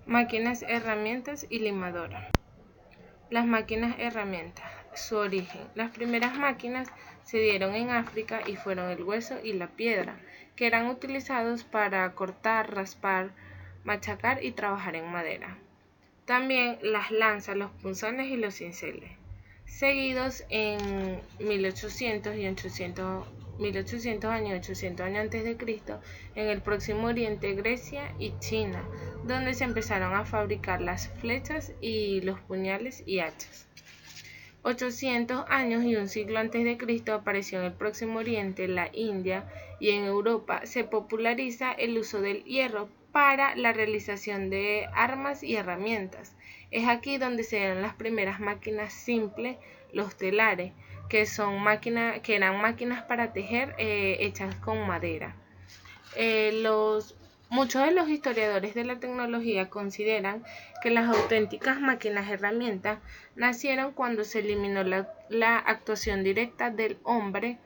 Máquinas, herramientas y limadora. Las máquinas herramientas. Su origen. Las primeras máquinas se dieron en África y fueron el hueso y la piedra, que eran utilizados para cortar, raspar, machacar y trabajar en madera. También las lanzas, los punzones y los cinceles. Seguidos en 1800 y 1800 años, 800 años antes de Cristo, en el Próximo Oriente, Grecia y China, donde se empezaron a fabricar las flechas y los puñales y hachas. 800 años y un siglo antes de Cristo apareció en el Próximo Oriente, la India, y en Europa se populariza el uso del hierro para la realización de armas y herramientas. Es aquí donde se dan las primeras máquinas simples, los telares, que eran máquinas para tejer hechas con madera. Muchos de los historiadores de la tecnología consideran que las auténticas máquinas herramientas nacieron cuando se eliminó la actuación directa del hombre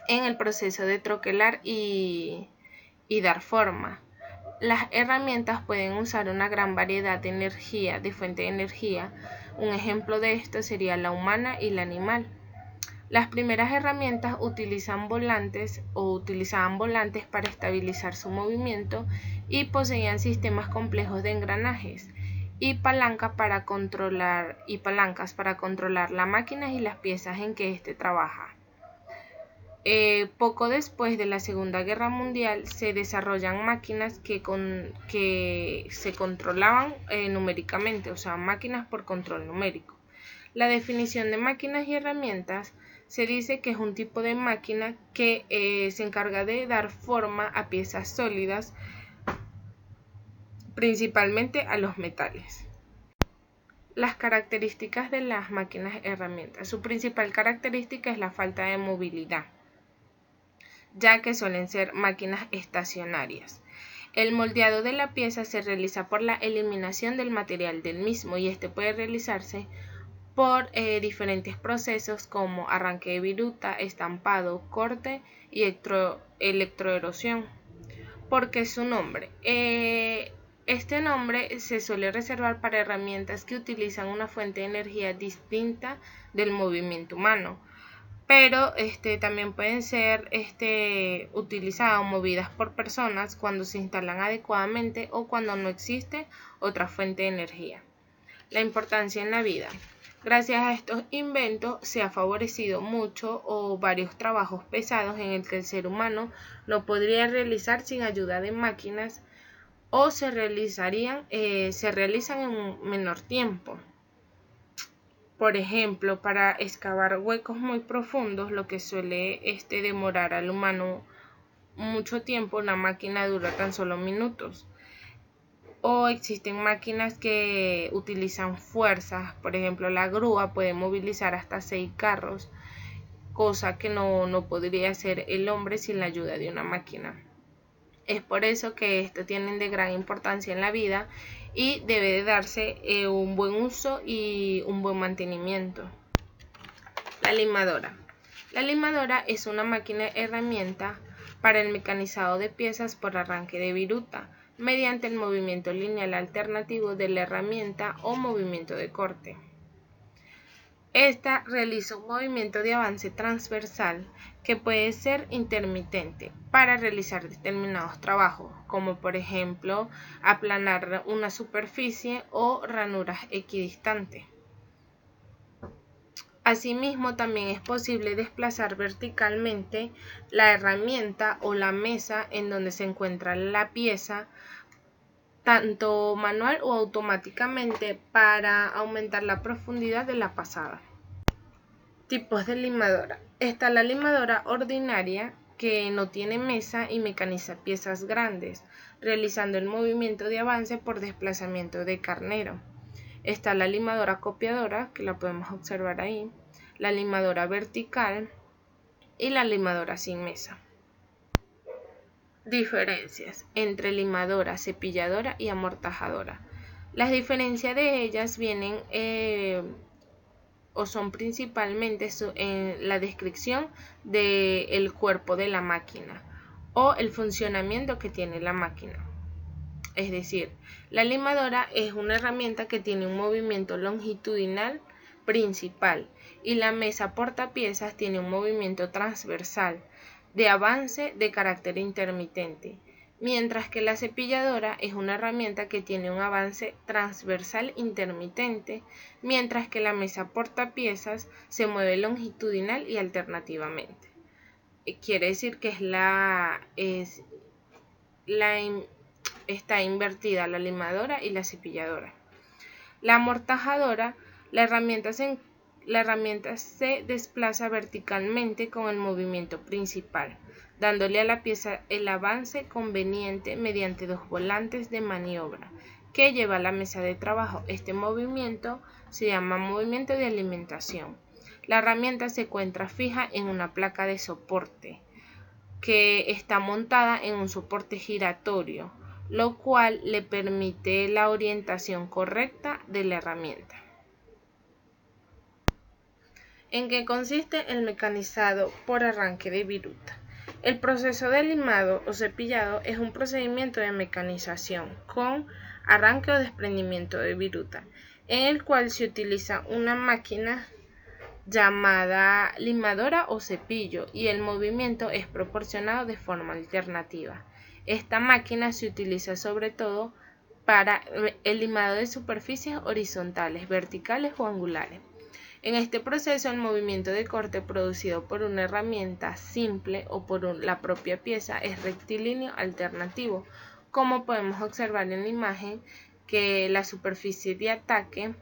en el proceso de troquelar y dar forma. Las herramientas pueden usar una gran variedad de energía, de fuente de energía. Un ejemplo de esto sería la humana y la animal. Las primeras herramientas utilizaban volantes para estabilizar su movimiento y poseían sistemas complejos de engranajes y palancas para controlar la máquina y las piezas en que éste trabaja. Poco después de la Segunda Guerra Mundial se desarrollan máquinas que se controlaban numéricamente, o sea, máquinas por control numérico. La definición de máquinas y herramientas se dice que es un tipo de máquina que se encarga de dar forma a piezas sólidas, principalmente a los metales. Las características de las máquinas herramientas. Su principal característica es la falta de movilidad, ya que suelen ser máquinas estacionarias. El moldeado de la pieza se realiza por la eliminación del material del mismo y este puede realizarse por diferentes procesos como arranque de viruta, estampado, corte y electroerosión. ¿Por qué su nombre? Este nombre se suele reservar para herramientas que utilizan una fuente de energía distinta del movimiento humano, pero también pueden ser utilizadas o movidas por personas cuando se instalan adecuadamente o cuando no existe otra fuente de energía. La importancia en la vida. Gracias a estos inventos se ha favorecido mucho o varios trabajos pesados en el que el ser humano no podría realizar sin ayuda de máquinas o se realizan en un menor tiempo. Por ejemplo, para excavar huecos muy profundos, lo que suele demorar al humano mucho tiempo, una máquina dura tan solo minutos. O existen máquinas que utilizan fuerzas, por ejemplo la grúa puede movilizar hasta 6 carros, cosa que no podría hacer el hombre sin la ayuda de una máquina. Es por eso que esto tiene de gran importancia en la vida y debe de darse un buen uso y un buen mantenimiento. La limadora. La limadora es una máquina herramienta para el mecanizado de piezas por arranque de viruta, mediante el movimiento lineal alternativo de la herramienta o movimiento de corte. Esta realiza un movimiento de avance transversal que puede ser intermitente para realizar determinados trabajos, como por ejemplo aplanar una superficie o ranuras equidistantes. Asimismo, también es posible desplazar verticalmente la herramienta o la mesa en donde se encuentra la pieza, tanto manual o automáticamente, para aumentar la profundidad de la pasada. Tipos de limadora. Está la limadora ordinaria, que no tiene mesa y mecaniza piezas grandes, realizando el movimiento de avance por desplazamiento de carnero. Está la limadora copiadora, que la podemos observar ahí, la limadora vertical y la limadora sin mesa. Diferencias entre limadora, cepilladora y amortajadora. Las diferencias de ellas vienen o son principalmente en la descripción del cuerpo de la máquina o el funcionamiento que tiene la máquina. Es decir, la limadora es una herramienta que tiene un movimiento longitudinal principal y la mesa portapiezas tiene un movimiento transversal de avance de carácter intermitente, mientras que la cepilladora es una herramienta que tiene un avance transversal intermitente, mientras que la mesa portapiezas se mueve longitudinal y alternativamente. Quiere decir que está invertida la limadora y la cepilladora. La amortajadora, la herramienta se desplaza verticalmente con el movimiento principal, dándole a la pieza el avance conveniente mediante dos volantes de maniobra que lleva a la mesa de trabajo. Este movimiento se llama movimiento de alimentación. La herramienta se encuentra fija en una placa de soporte que está montada en un soporte giratorio, lo cual le permite la orientación correcta de la herramienta. ¿En qué consiste el mecanizado por arranque de viruta? El proceso de limado o cepillado es un procedimiento de mecanización con arranque o desprendimiento de viruta, en el cual se utiliza una máquina llamada limadora o cepillo y el movimiento es proporcionado de forma alternativa. Esta máquina se utiliza sobre todo para el limado de superficies horizontales, verticales o angulares. En este proceso, el movimiento de corte producido por una herramienta simple o por la propia pieza es rectilíneo alternativo, como podemos observar en la imagen que la superficie de ataque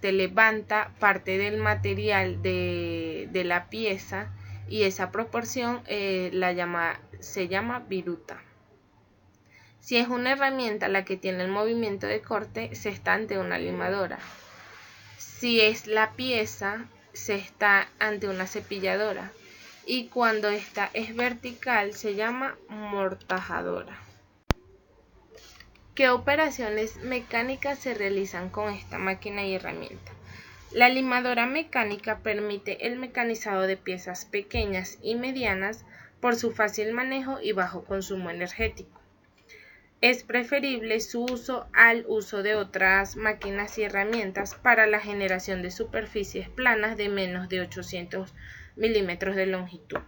levanta parte del material de la pieza y esa proporción se llama viruta. Si es una herramienta la que tiene el movimiento de corte, se está ante una limadora. Si es la pieza, se está ante una cepilladora. Y cuando esta es vertical, se llama amortajadora. ¿Qué operaciones mecánicas se realizan con esta máquina y herramienta? La limadora mecánica permite el mecanizado de piezas pequeñas y medianas por su fácil manejo y bajo consumo energético. Es preferible su uso al uso de otras máquinas y herramientas para la generación de superficies planas de menos de 800 milímetros de longitud.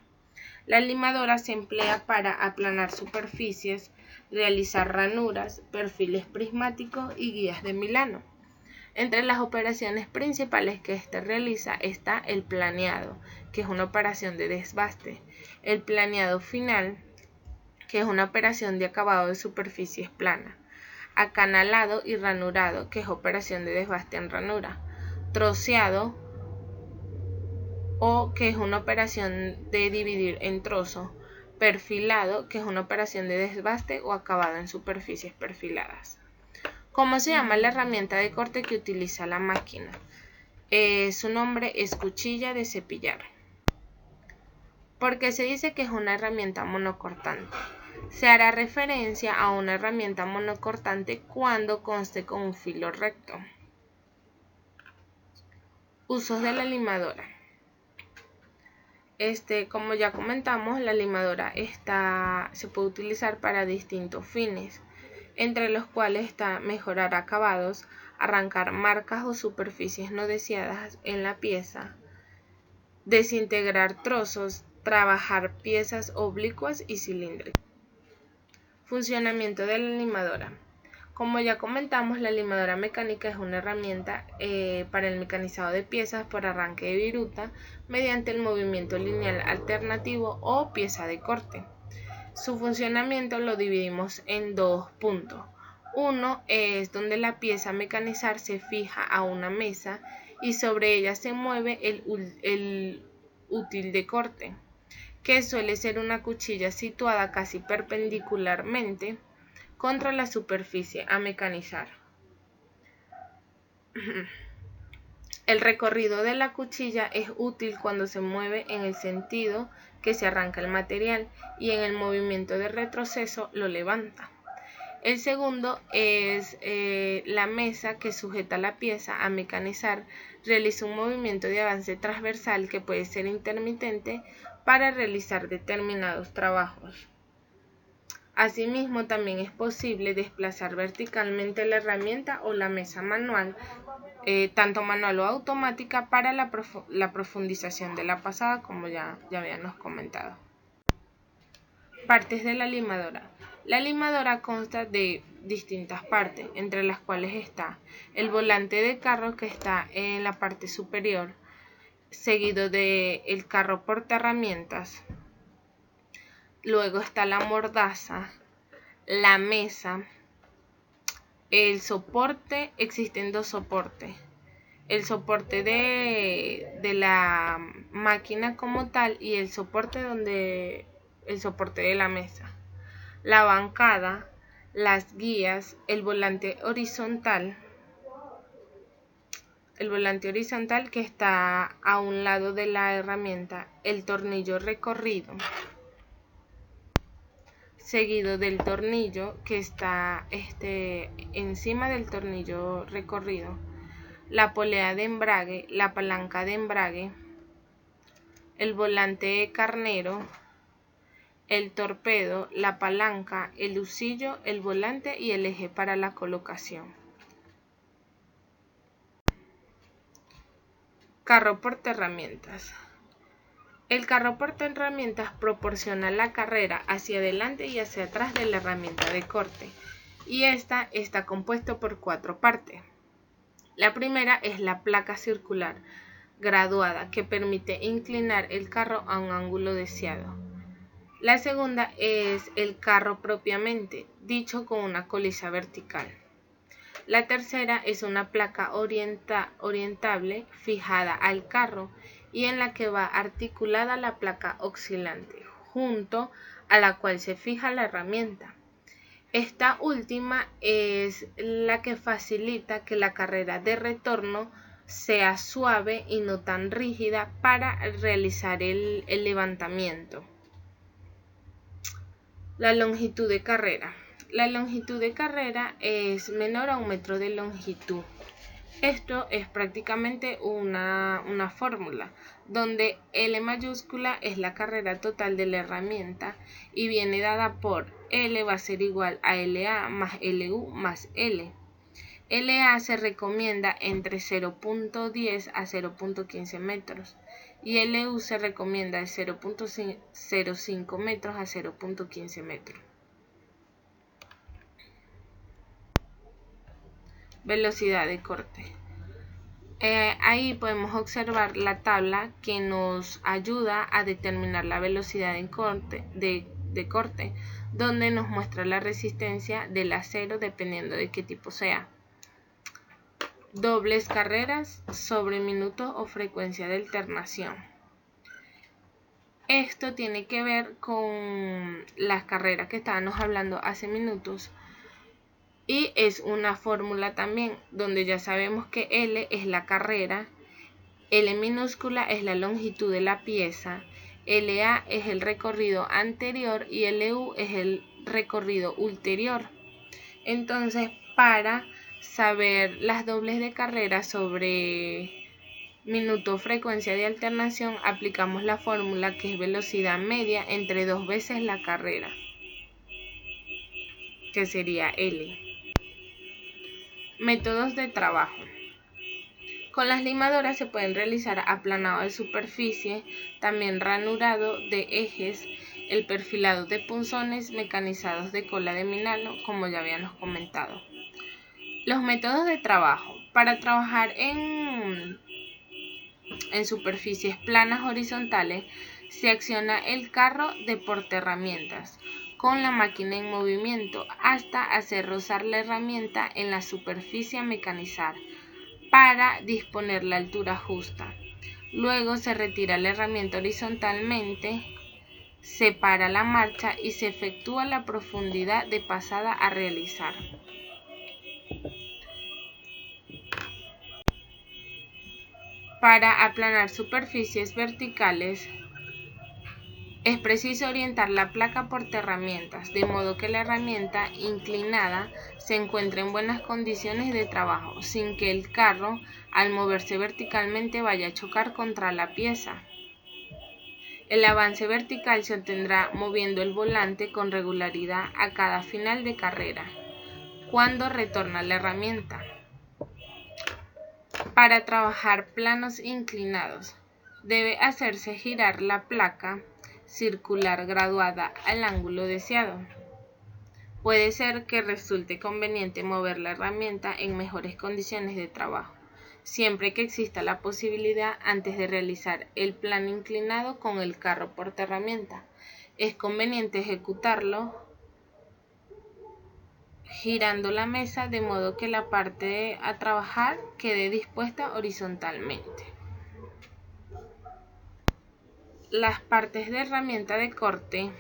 La limadora se emplea para aplanar superficies, realizar ranuras, perfiles prismáticos y guías de Milano. Entre las operaciones principales que éste realiza está el planeado, que es una operación de desbaste, el planeado final, que es una operación de acabado de superficies planas, acanalado y ranurado, que es operación de desbaste en ranura, troceado, o que es una operación de dividir en trozos, perfilado, que es una operación de desbaste o acabado en superficies perfiladas. ¿Cómo se llama la herramienta de corte que utiliza la máquina? Su nombre es cuchilla de cepillar. ¿Por qué se dice que es una herramienta monocortante? Se hará referencia a una herramienta monocortante cuando conste con un filo recto. Usos de la limadora. Como ya comentamos, la limadora se puede utilizar para distintos fines, entre los cuales está mejorar acabados, arrancar marcas o superficies no deseadas en la pieza, desintegrar trozos, trabajar piezas oblicuas y cilíndricas. Funcionamiento de la limadora. Como ya comentamos, la limadora mecánica es una herramienta para el mecanizado de piezas por arranque de viruta mediante el movimiento lineal alternativo o pieza de corte. Su funcionamiento lo dividimos en dos puntos. Uno es donde la pieza a mecanizar se fija a una mesa y sobre ella se mueve el útil de corte, que suele ser una cuchilla situada casi perpendicularmente contra la superficie a mecanizar. El recorrido de la cuchilla es útil cuando se mueve en el sentido que se arranca el material y en el movimiento de retroceso lo levanta. El segundo es la mesa que sujeta la pieza a mecanizar, realiza un movimiento de avance transversal que puede ser intermitente para realizar determinados trabajos. Asimismo, también es posible desplazar verticalmente la herramienta o la mesa manual, tanto manual o automática, para la profundización de la pasada, como ya habíamos comentado. Partes de la limadora. La limadora consta de distintas partes, entre las cuales está el volante de carro, que está en la parte superior, seguido del carro portaherramientas. Luego está la mordaza, la mesa, el soporte. Existen dos soportes: el soporte de la máquina como tal y el soporte de la mesa, la bancada, las guías, el volante horizontal que está a un lado de la herramienta, el tornillo recorrido, seguido del tornillo que está encima del tornillo recorrido, la polea de embrague, la palanca de embrague, el volante carnero, el torpedo, la palanca, el husillo, el volante y el eje para la colocación. Carro portaherramientas. El carro portaherramientas proporciona la carrera hacia adelante y hacia atrás de la herramienta de corte, y esta está compuesto por 4 partes. La primera es la placa circular graduada, que permite inclinar el carro a un ángulo deseado. La segunda es el carro propiamente dicho, con una colisa vertical. La tercera es una placa orientable fijada al carro y en la que va articulada la placa oscilante, junto a la cual se fija la herramienta. Esta última es la que facilita que la carrera de retorno sea suave y no tan rígida para realizar el levantamiento. La longitud de carrera. La longitud de carrera es menor a 1 metro de longitud. Esto es prácticamente una fórmula, donde L mayúscula es la carrera total de la herramienta y viene dada por L va a ser igual a LA más LU más L. LA se recomienda entre 0.10 a 0.15 metros y LU se recomienda de 0.05 metros a 0.15 metros. Velocidad de corte. Ahí podemos observar la tabla que nos ayuda a determinar la velocidad de corte, donde nos muestra la resistencia del acero dependiendo de qué tipo sea. Dobles carreras sobre minutos o frecuencia de alternación. Esto tiene que ver con las carreras que estábamos hablando hace minutos. Y es una fórmula también, donde ya sabemos que L es la carrera, L minúscula es la longitud de la pieza, LA es el recorrido anterior y LU es el recorrido ulterior. Entonces, para saber las dobles de carrera sobre minuto frecuencia de alternación, aplicamos la fórmula, que es velocidad media entre 2 veces la carrera, que sería L. Métodos de trabajo. Con las limadoras se pueden realizar aplanado de superficie, también ranurado de ejes, el perfilado de punzones, mecanizados de cola de minano, como ya habíamos comentado. Los métodos de trabajo. Para trabajar en superficies planas horizontales, se acciona el carro de portaherramientas con la máquina en movimiento hasta hacer rozar la herramienta en la superficie a mecanizar para disponer la altura justa. Luego se retira la herramienta horizontalmente, se para la marcha y se efectúa la profundidad de pasada a realizar. Para aplanar superficies verticales, es preciso orientar la placa portaherramientas, de modo que la herramienta inclinada se encuentre en buenas condiciones de trabajo, sin que el carro, al moverse verticalmente, vaya a chocar contra la pieza. El avance vertical se obtendrá moviendo el volante con regularidad a cada final de carrera, cuando retorna la herramienta. Para trabajar planos inclinados, debe hacerse girar la placa circular graduada al ángulo deseado. Puede ser que resulte conveniente mover la herramienta en mejores condiciones de trabajo, siempre que exista la posibilidad antes de realizar el plano inclinado con el carro portaherramienta. Es conveniente ejecutarlo girando la mesa de modo que la parte a trabajar quede dispuesta horizontalmente. Las partes de herramienta de corte.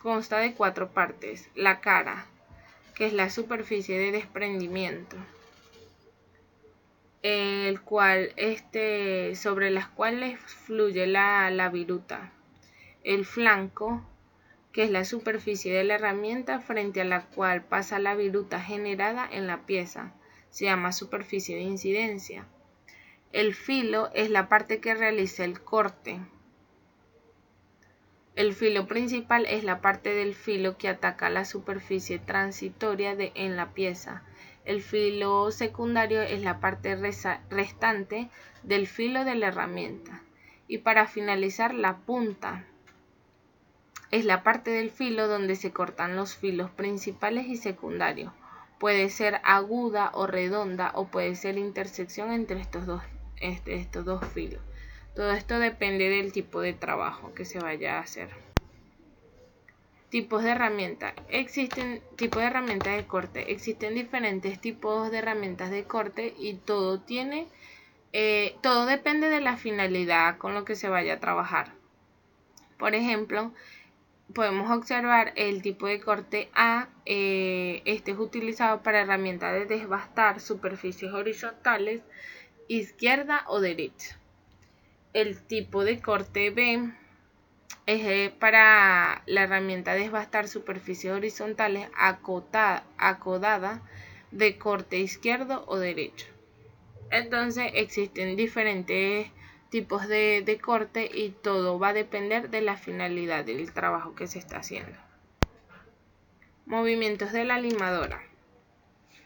Consta de 4 partes. La cara, que es la superficie de desprendimiento, sobre las cuales fluye la viruta. El flanco, que es la superficie de la herramienta frente a la cual pasa la viruta generada en la pieza, se llama superficie de incidencia. El filo es la parte que realiza el corte. El filo principal es la parte del filo que ataca la superficie transitoria en la pieza. El filo secundario es la parte restante del filo de la herramienta. Y para finalizar, la punta es la parte del filo donde se cortan los filos principales y secundarios. Puede ser aguda o redonda, o puede ser intersección entre estos dos filos. Todo esto depende del tipo de trabajo que se vaya a hacer. Tipos de herramienta. Existen tipos de herramientas de corte. Existen diferentes tipos de herramientas de corte y todo depende de la finalidad con lo que se vaya a trabajar. Por ejemplo, podemos observar el tipo de corte A. Este es utilizado para herramientas de desbastar superficies horizontales, izquierda o derecha. El tipo de corte B es para la herramienta desbastar superficies horizontales acodada de corte izquierdo o derecho. Entonces existen diferentes tipos de corte y todo va a depender de la finalidad del trabajo que se está haciendo. Movimientos de la limadora.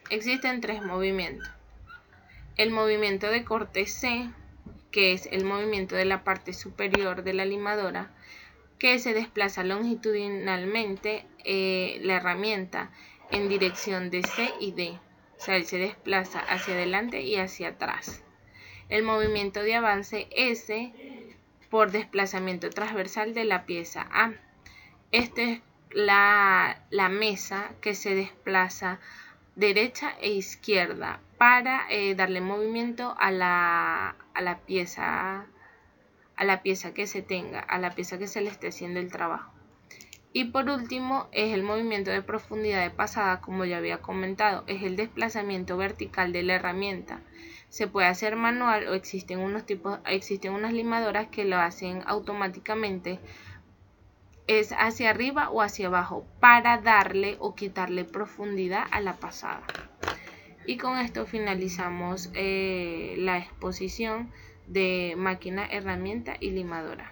Existen 3 movimientos. El movimiento de corte C, que es el movimiento de la parte superior de la limadora, que se desplaza longitudinalmente la herramienta en dirección de C y D. O sea, él se desplaza hacia adelante y hacia atrás. El movimiento de avance S por desplazamiento transversal de la pieza A. Esta es la mesa que se desplaza derecha e izquierda para darle movimiento a la pieza que se tenga, a la pieza que se le esté haciendo el trabajo. Y por último es el movimiento de profundidad de pasada, como ya había comentado, es el desplazamiento vertical de la herramienta. Se puede hacer manual o existen unas limadoras que lo hacen automáticamente, es hacia arriba o hacia abajo para darle o quitarle profundidad a la pasada. Y con esto finalizamos la exposición de máquina, herramienta y limadora.